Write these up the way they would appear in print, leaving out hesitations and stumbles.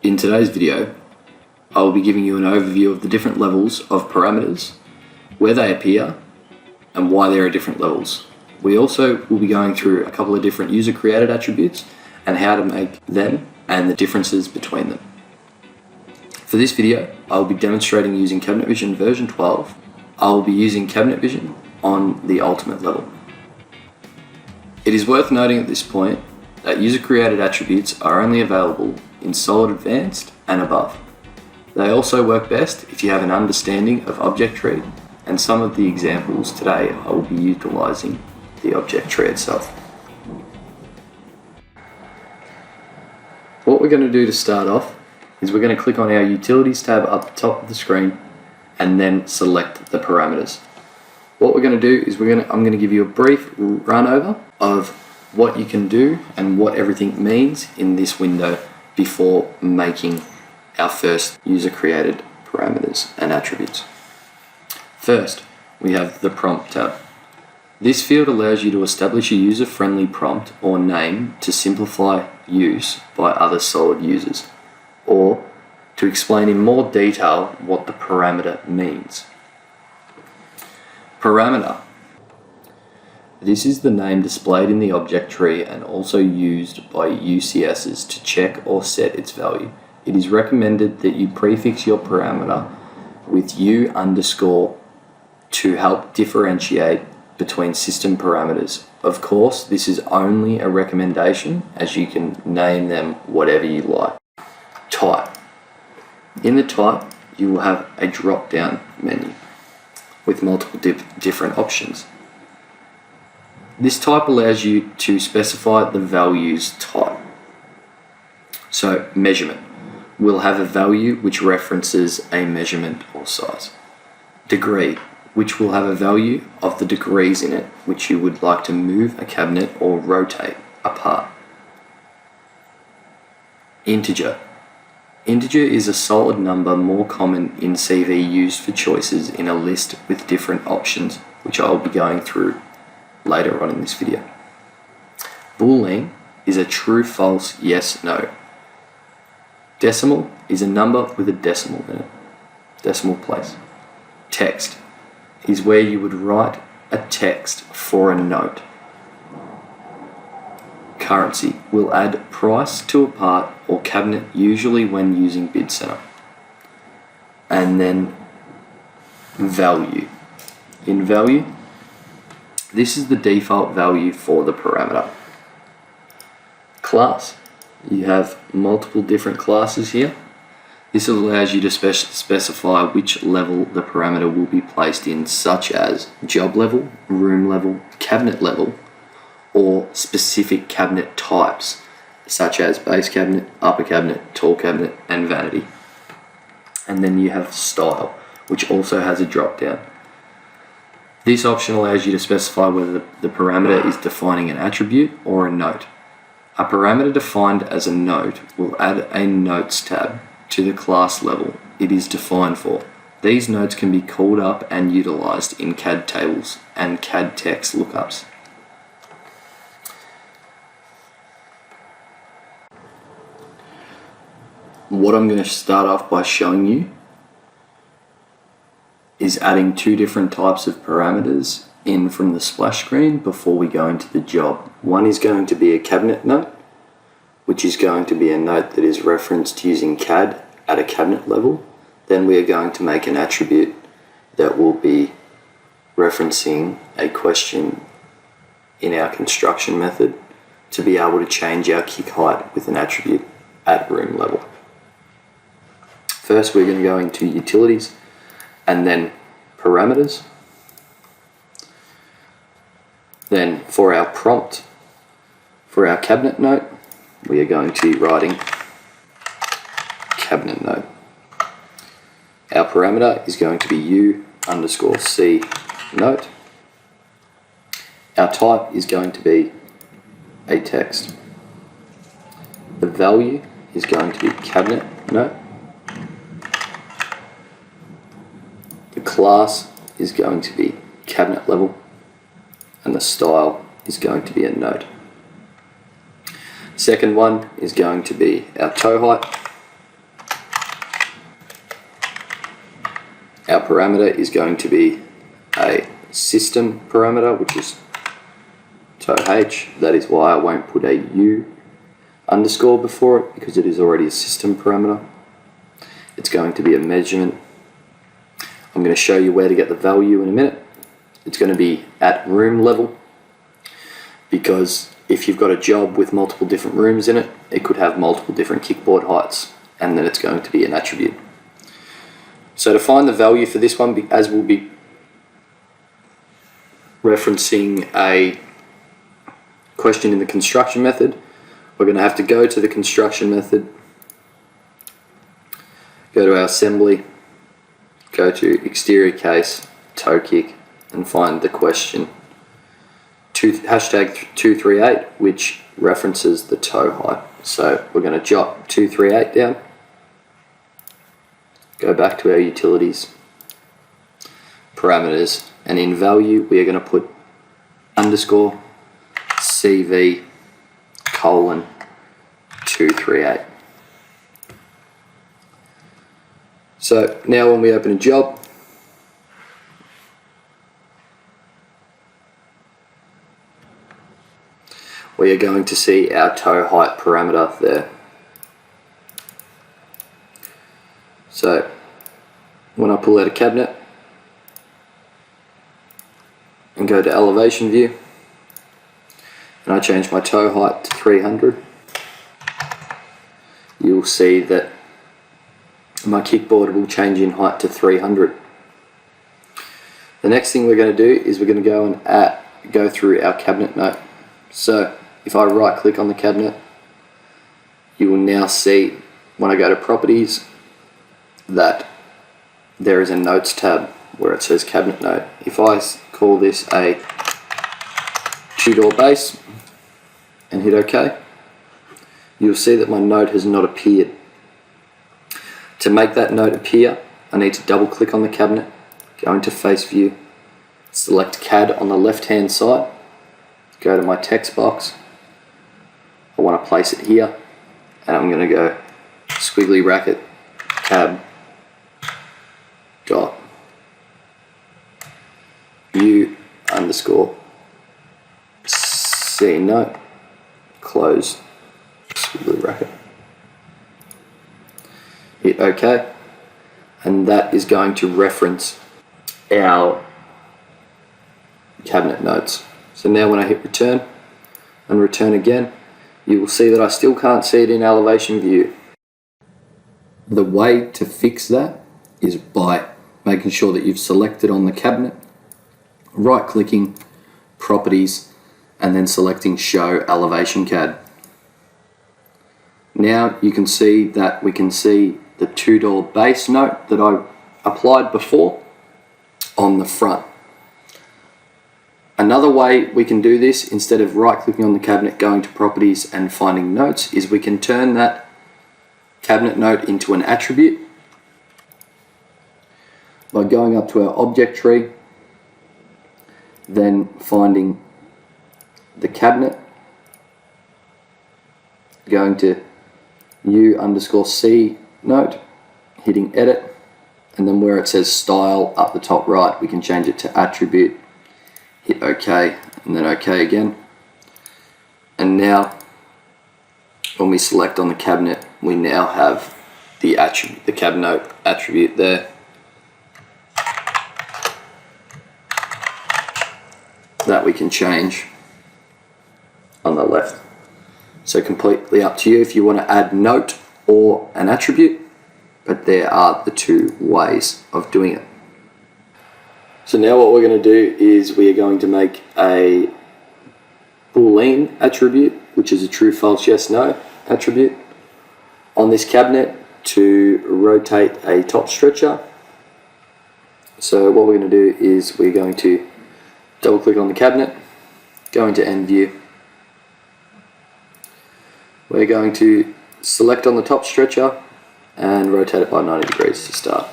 In today's video, I will be giving you an overview of the different levels of parameters, where they appear, and why there are different levels. We also will be going through a couple of different user-created attributes and how to make them and the differences between them. For this video, I will be demonstrating using Cabinet Vision version 12. I will be using Cabinet Vision on the ultimate level. It is worth noting at this point that user-created attributes are only available in Solid Advanced and above. They also work best if you have an understanding of object tree, and some of the examples today I will be utilizing the object tree itself. What we're going to do to start off is we're going to click on our Utilities tab up the top of the screen and then select the parameters. What we're going to do is I'm going to give you a brief run over of what you can do and what everything means in this window before making our first user-created parameters and attributes. First, we have the Prompt tab. This field allows you to establish a user-friendly prompt or name to simplify use by other Solid users, or to explain in more detail what the parameter means. Parameter. This is the name displayed in the object tree and also used by UCSs to check or set its value. It is recommended that you prefix your parameter with U underscore to help differentiate between system parameters. Of course, this is only a recommendation, as you can name them whatever you like. Type. In the type, you will have a drop-down menu with multiple different options. This type allows you to specify the values type. So, measurement will have a value which references a measurement or size. Degree, which will have a value of the degrees in it which you would like to move a cabinet or rotate apart. Integer. Integer is a solid number more common in CV used for choices in a list with different options, which I will be going through later on in this video. Boolean is a true, false, yes, no. Decimal is a number with a decimal in it, decimal place. Text is where you would write a text for a note. Currency will add price to a part or cabinet, usually when using Bid Center. And then value. In value, this is the default value for the parameter. Class. You have multiple different classes here. This allows you to specify which level the parameter will be placed in, such as job level, room level, cabinet level, or specific cabinet types, such as base cabinet, upper cabinet, tall cabinet, and vanity. And then you have style, which also has a drop down. This option allows you to specify whether the parameter is defining an attribute or a note. A parameter defined as a note will add a notes tab to the class level it is defined for. These notes can be called up and utilized in CAD tables and CAD text lookups. What I'm going to start off by showing you is adding two different types of parameters in from the splash screen before we go into the job. One is going to be a cabinet note, which is going to be a note that is referenced using CAD at a cabinet level. Then we are going to make an attribute that will be referencing a question in our construction method to be able to change our kick height with an attribute at room level. First, we're going to go into Utilities and then Parameters. Then for our prompt, for our cabinet note, we are going to be writing cabinet note. Our parameter is going to be U underscore C note. Our type is going to be a text. The value is going to be cabinet note. The class is going to be cabinet level, and the style is going to be a note. Second one is going to be our toe height. our parameter is going to be a system parameter, which is TOH. That is why I won't put a U underscore before it, because it is already a system parameter. It's going to be a measurement. I'm going to show you where to get the value in a minute. It's going to be at room level, because if you've got a job with multiple different rooms in it, it could have multiple different kickboard heights, and then it's going to be an attribute. So to find the value for this one, as we'll be referencing a question in the construction method, we're going to have to go to the construction method, go to our assembly, go to exterior case, toe kick, and find the question hashtag 238, which references the toe height. So we're going to jot 238 down, go back to our utilities, parameters, and in value we are going to put underscore CV colon 238. So now when we open a job, we are going to see our toe height parameter there. So when I pull out a cabinet and go to elevation view, and I change my toe height to 300, you'll see that my kickboard will change in height to 300. The next thing we're going to do is we're going to go and go through our cabinet note. So if I right click on the cabinet, you will now see when I go to properties that there is a notes tab where it says cabinet note. If I call this a 2-door base and hit OK, you'll see that my note has not appeared. To make that note appear, I need to double click on the cabinet, go into face view, select CAD on the left hand side, go to my text box. I want to place it here, and I'm going to go squiggly bracket cab dot u underscore c note close squiggly bracket. Hit OK, and that is going to reference our cabinet notes. So now when I hit return and return again, you will see that I still can't see it in elevation view. The way to fix that is by making sure that you've selected on the cabinet, right clicking, properties, and then selecting show elevation CAD. Now you can see that we can see the 2-door base note that I applied before on the front. Another way we can do this, instead of right clicking on the cabinet, going to properties and finding notes, is we can turn that cabinet note into an attribute by going up to our object tree, then finding the cabinet, going to u underscore c note, hitting edit, and then where it says style up the top right, we can change it to attribute, hit OK, and then OK again. And now when we select on the cabinet, we now have the attribute, the cabinet note attribute there. That we can change on the left. So completely up to you if you want to add note or an attribute, but there are the two ways of doing it. So now what we're going to do is we are going to make a Boolean attribute, which is a true, false, yes, no attribute, on this cabinet to rotate a top stretcher. So what we're going to do is we're going to double click on the cabinet, go into end view. We're going to select on the top stretcher and rotate it by 90 degrees to start.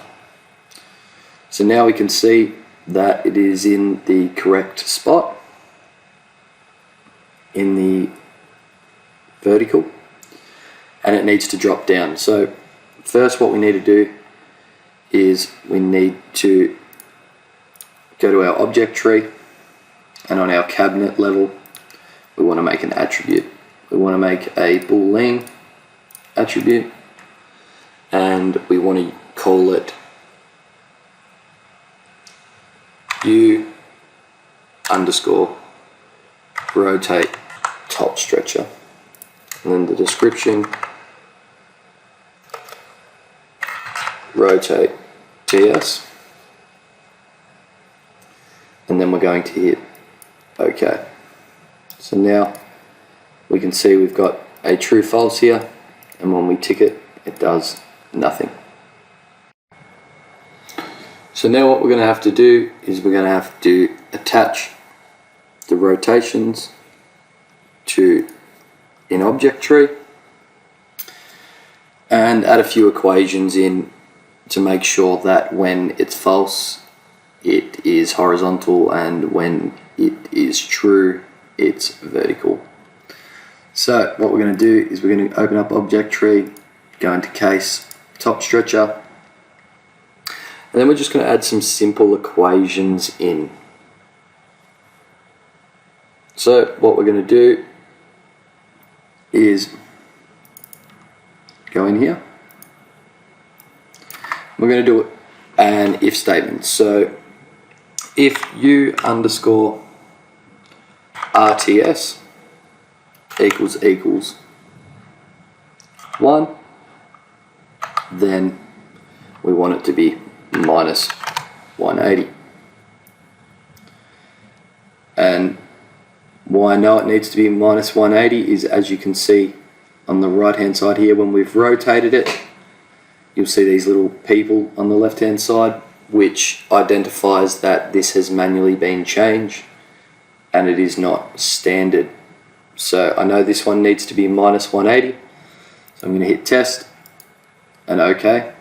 So now we can see that it is in the correct spot in the vertical, and it needs to drop down. So first what we need to do is we need to go to our object tree, and on our cabinet level we want to make an attribute. We want to make a boolean attribute, and we want to call it u underscore rotate top stretcher, and then the description rotate TS, and then we're going to hit OK. So now we can see we've got a true false here, and when we tick it, it does nothing. So now what we're going to have to do is we're going to have to attach the rotations to an object tree and add a few equations in to make sure that when it's false it is horizontal, and when it is true it's vertical. So what we're going to do is we're going to open up object tree, go into case top stretcher, and then we're just going to add some simple equations in. So what we're going to do is go in here. We're going to do an if statement. So if u underscore RTS equals 1, then we want it to be minus 180. And why I know it needs to be minus 180 is, as you can see on the right hand side here, when we've rotated it, you'll see these little people on the left hand side, which identifies that this has manually been changed and it is not standard. So I know this one needs to be minus 180, so I'm going to hit test and OK.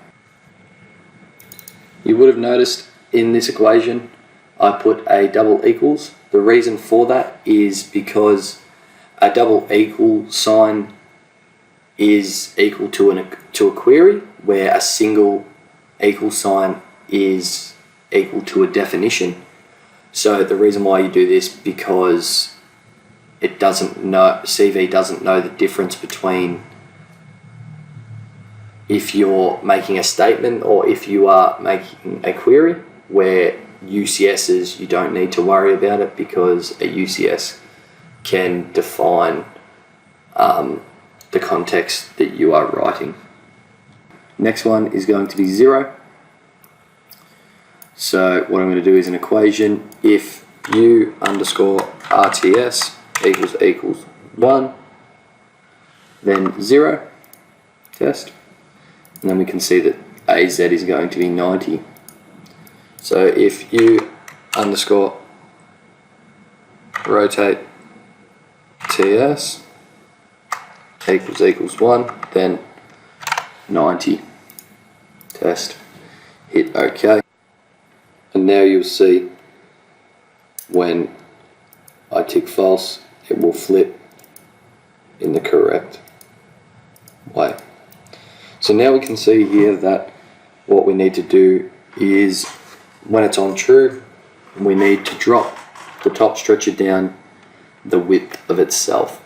You would have noticed in this equation I put a double equals. The reason for that is because a double equal sign is equal to a query, where a single equal sign is equal to a definition. So the reason why you do this, because it doesn't know, CV doesn't know the difference between if you're making a statement or if you are making a query, where UCSs, you don't need to worry about it because a UCS can define the context that you are writing. Next one is going to be 0. So what I'm going to do is an equation. If u underscore RTS equals 1, then 0, test. And then we can see that AZ is going to be 90. So if u underscore rotate TS equals 1, then 90, test, hit OK. And now you'll see when I tick false, it will flip in the correct way. So now we can see here that what we need to do is, when it's on true, we need to drop the top stretcher down the width of itself.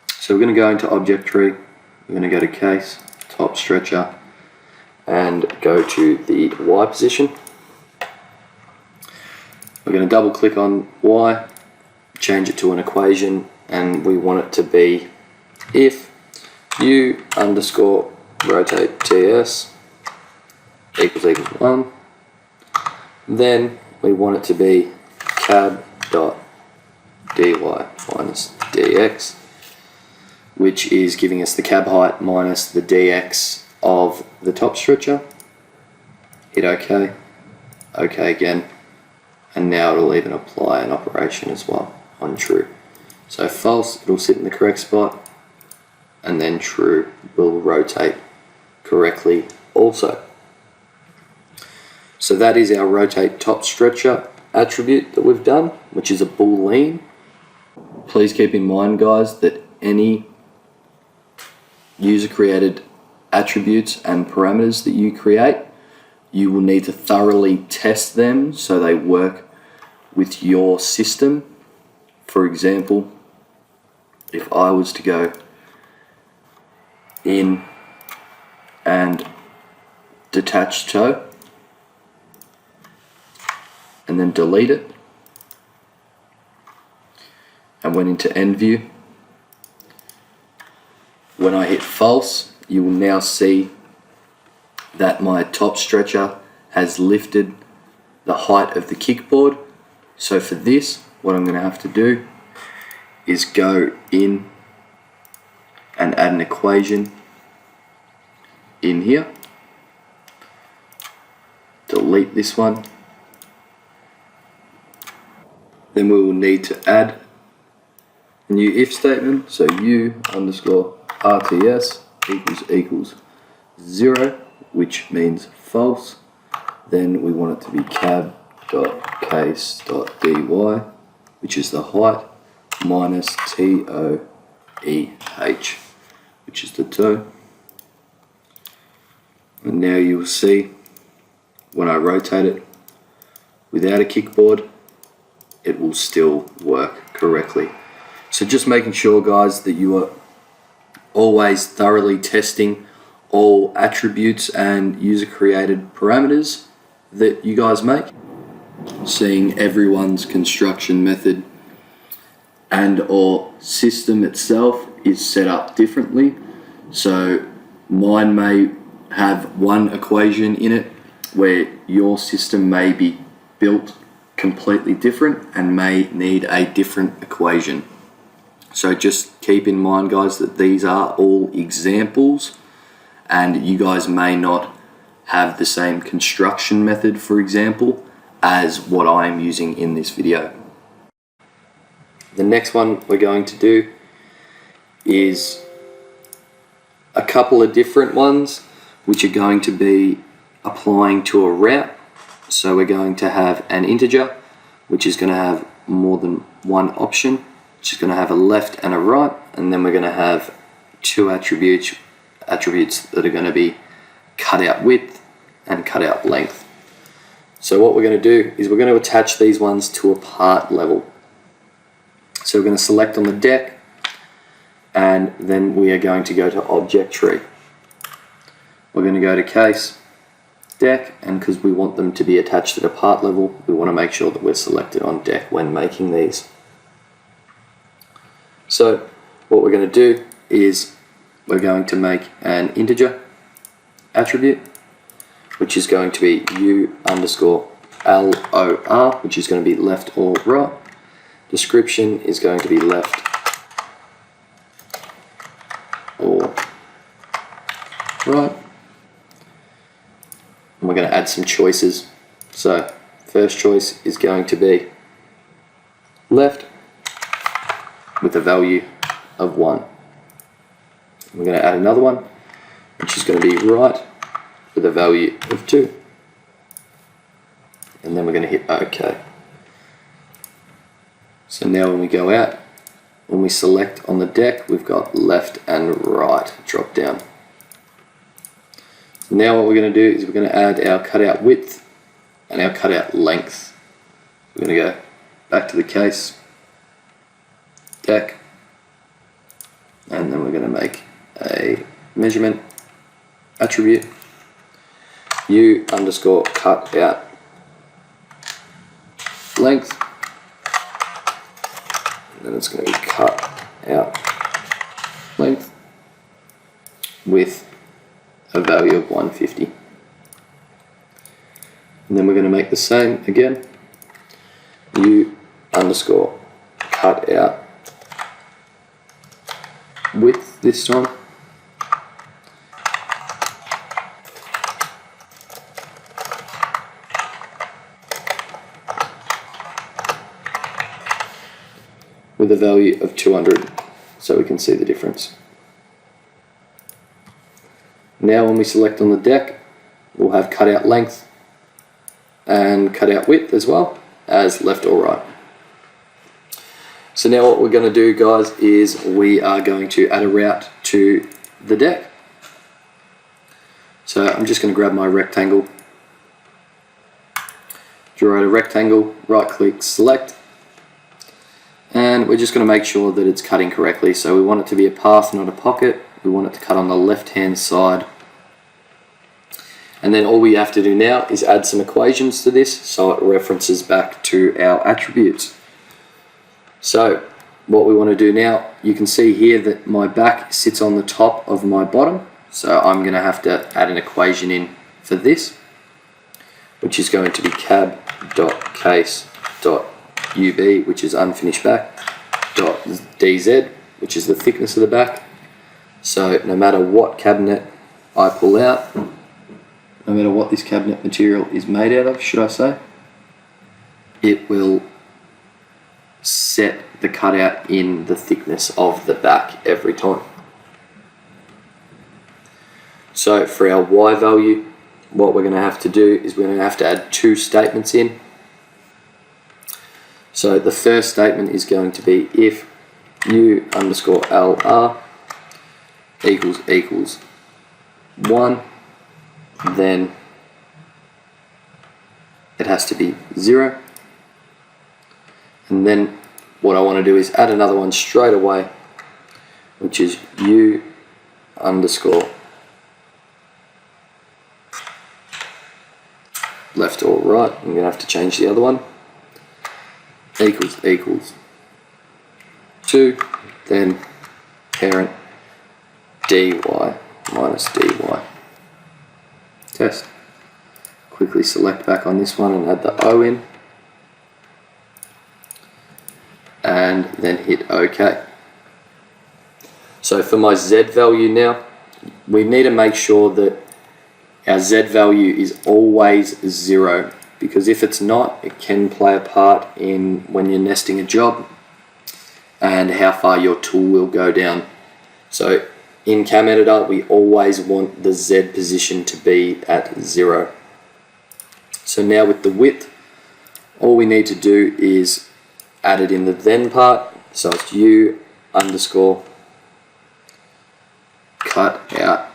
So we're going to go into object tree, we're going to go to case, top stretcher, and go to the Y position. We're going to double click on Y, change it to an equation, and we want it to be if u underscore rotate TS equals 1, then we want it to be cab dot dy minus dx, which is giving us the cab height minus the dx of the top stretcher. Hit OK, OK again, and now it'll even apply an operation as well on true. So false, it'll sit in the correct spot, and then true will rotate correctly also. So that is our rotate top stretcher attribute that we've done, which is a boolean. Please keep in mind, guys, that any user created attributes and parameters that you create, you will need to thoroughly test them so they work with your system. For example, if I was to go in and detach toe and then delete it and went into end view, when I hit false, you will now see that my top stretcher has lifted the height of the kickboard. So for this, what I'm going to have to do is go in and add an equation in here, delete this one, then we will need to add a new if statement, so u underscore RTS equals 0, which means false. Then we want it to be cab.case.dy, which is the height, minus TOEH, which is the toe. And now you will see when I rotate it without a kickboard, it will still work correctly. So just making sure, guys, that you are always thoroughly testing all attributes and user created parameters that you guys make, seeing everyone's construction method and or system itself is set up differently. So mine may have one equation in it where your system may be built completely different and may need a different equation. So just keep in mind, guys, that these are all examples and you guys may not have the same construction method, for example, as what I am using in this video. The next one we're going to do is a couple of different ones which are going to be applying to a route. So we're going to have an integer which is going to have more than one option, which is going to have a left and a right, and then we're going to have two attributes that are going to be cut out width and cut out length. So what we're going to do is we're going to attach these ones to a part level. So we're going to select on the deck, and then we are going to go to object tree. We're going to go to case, deck, and because we want them to be attached at a part level, we want to make sure that we're selected on deck when making these. So what we're going to do is we're going to make an integer attribute, which is going to be u underscore LOR, which is going to be left or right. Description is going to be left or right. And we're going to add some choices. So first choice is going to be left with a value of 1. We're going to add another one, which is going to be right with a value of 2. And then we're going to hit OK. So now when we go out, when we select on the deck, we've got left and right drop down. So now what we're going to do is we're going to add our cutout width and our cutout length. We're going to go back to the case, deck, and then we're going to make a measurement attribute u underscore cut out length, and then it's going to be cut out length with a value of 150. And then we're going to make the same again, u underscore cut out width this time, with a value of 200, so we can see the difference. Now when we select on the deck, we'll have cutout length and cutout width as well as left or right. So now what we're going to do, guys, is we are going to add a route to the deck. So I'm just going to grab my rectangle Draw out a rectangle, right click, select, and we're just going to make sure that it's cutting correctly. So we want it to be a path, not a pocket. We want it to cut on the left hand side. And then all we have to do now is add some equations to this so it references back to our attributes. So what we want to do now, you can see here that my back sits on the top of my bottom. So I'm going to have to add an equation in for this, which is going to be cab.case.ub, which is unfinished back, .dz, which is the thickness of the back. So no matter what cabinet I pull out, no matter what this cabinet material is made out of, should I say, it will set the cutout in the thickness of the back every time. So for our Y value, what we're going to have to do is we're going to have to add two statements in. So the first statement is going to be if U underscore LR equals 1, then it has to be 0. And then what I want to do is add another one straight away, which is U underscore left or right. I'm going to have to change the other one. Equals 2, then parent dy minus dy. Test. Quickly select back on this one and add the O in. And then hit OK. So for my Z value now, we need to make sure that our Z value is always 0, because if it's not, it can play a part in when you're nesting a job and how far your tool will go down. So in Cam Editor, we always want the Z position to be at 0. So now with the width, all we need to do is add it in the then part. So it's U underscore cut out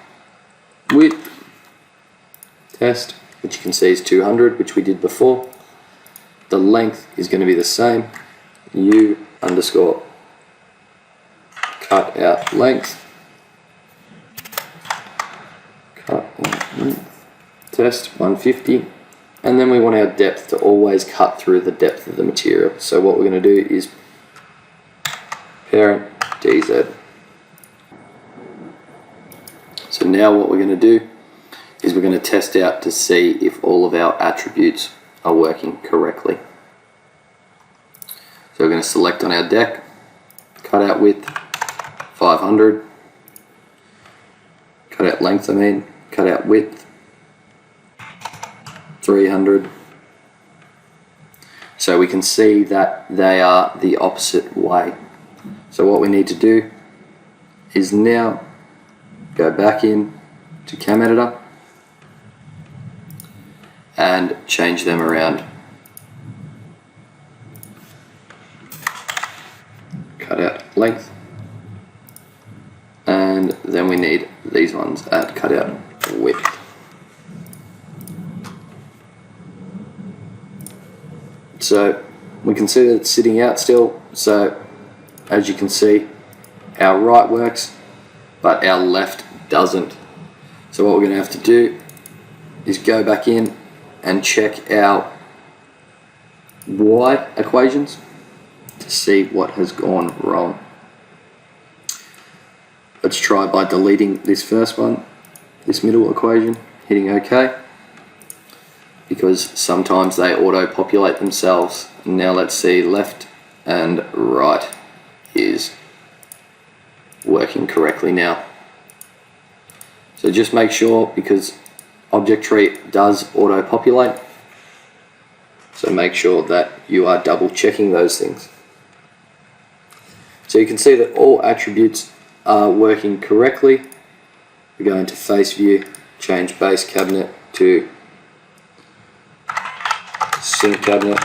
width test, which you can see is 200, which we did before. The length is going to be the same, U underscore cut out length, cut out length, test 150, and then we want our depth to always cut through the depth of the material. So what we're going to do is parent DZ. So now what we're going to do is we're going to test out to see if all of our attributes are working correctly. So we're going to select on our deck, cutout width 500, cutout length cutout width 300. So we can see that they are the opposite way. So what we need to do is now go back in to Cam Editor and change them around. Cut out length, and then we need these ones at cut out width. So we can see that it's sitting out still. So as you can see, our right works, but our left doesn't. So what we're going to have to do is go back in and check our Y equations to see what has gone wrong. Let's try by deleting this first one, this middle equation, hitting OK, because sometimes they auto-populate themselves. Now let's see, left and right is working correctly now. So just make sure, because Object Tree does auto-populate, so make sure that you are double checking those things. So you can see that all attributes are working correctly. We go into face view, change base cabinet to sink cabinet,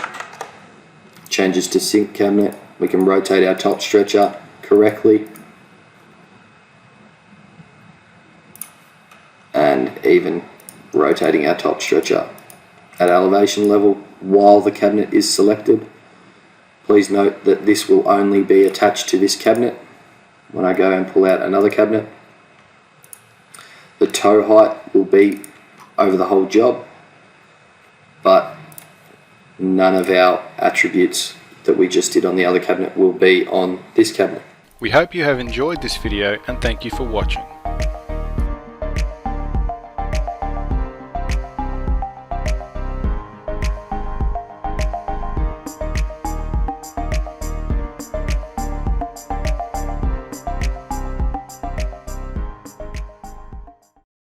changes to sink cabinet. We can rotate our top stretcher correctly, and even rotating our top stretcher at elevation level while the cabinet is selected. Please note that this will only be attached to this cabinet when I go and pull out another cabinet. The toe height will be over the whole job, but none of our attributes that we just did on the other cabinet will be on this cabinet. We hope you have enjoyed this video and thank you for watching.